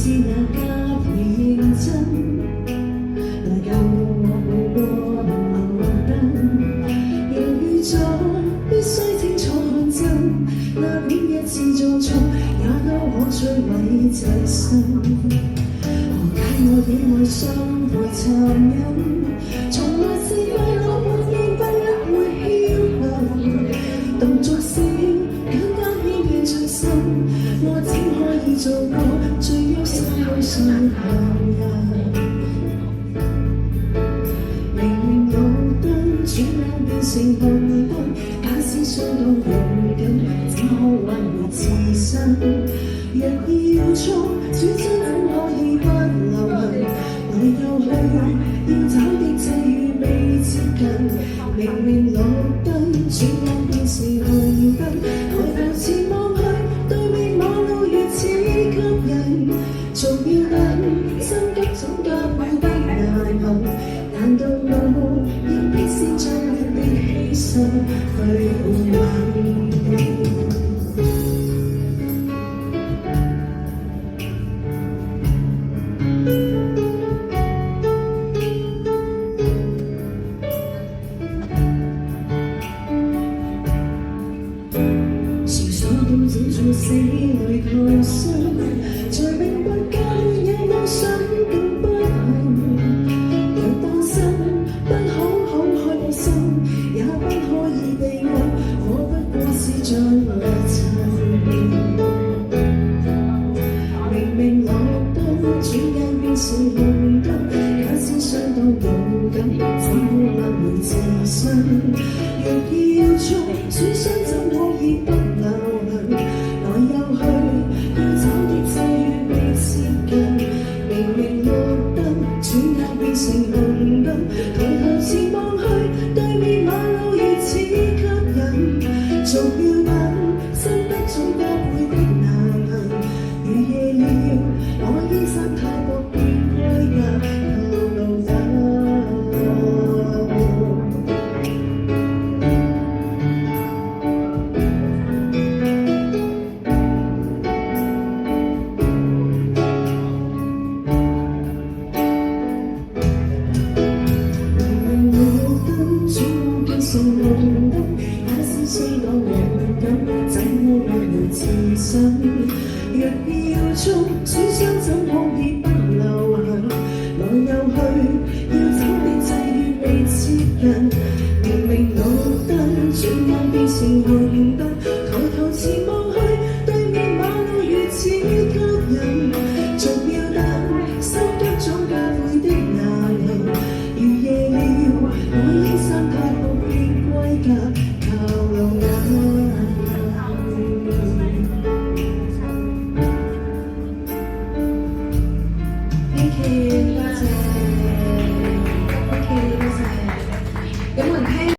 是那家會認真，能夠我每個矛盾，猶豫咗必須清楚看真，哪管一次做錯，也都可摧毀這生。何解我的愛相陪殘忍？從來是快樂沒意不會僥倖，動作小簡單輕易盡心，我只可以做個最喐心裏上人。明明綠燈轉眼變成紅燈，假使相當勇敢，怎可挽回自身？若要錯，轉身怎可以不留痕？來又去，要找的際遇未接近。明明綠燈轉眼變成紅燈，抬頭前望去，對面馬路如此吸引，仲要等，心急總加倍的難行。難道我要必先將你的犧牲去換吻？整座死裏求生，在命運教也妄想更不幸。若單身，不好好開我心，也不可以被愛，我不過是像泥塵。明明綠燈，轉眼變成紅燈，假使相當勇敢，怎可挽回自身？若要錯，損傷怎可以不留痕？來又去，要找的際遇未接近。明明綠燈，轉眼變成紅燈，抬頭前望去，對面馬路如此吸引，仲要等，心得總加倍的難行。如夜了，我衣衫太薄便歸家，路等。成紅燈，假使相當勇敢，怎可挽回自身？若要錯，損傷怎可以不留痕？來又去，要找的際遇未接近。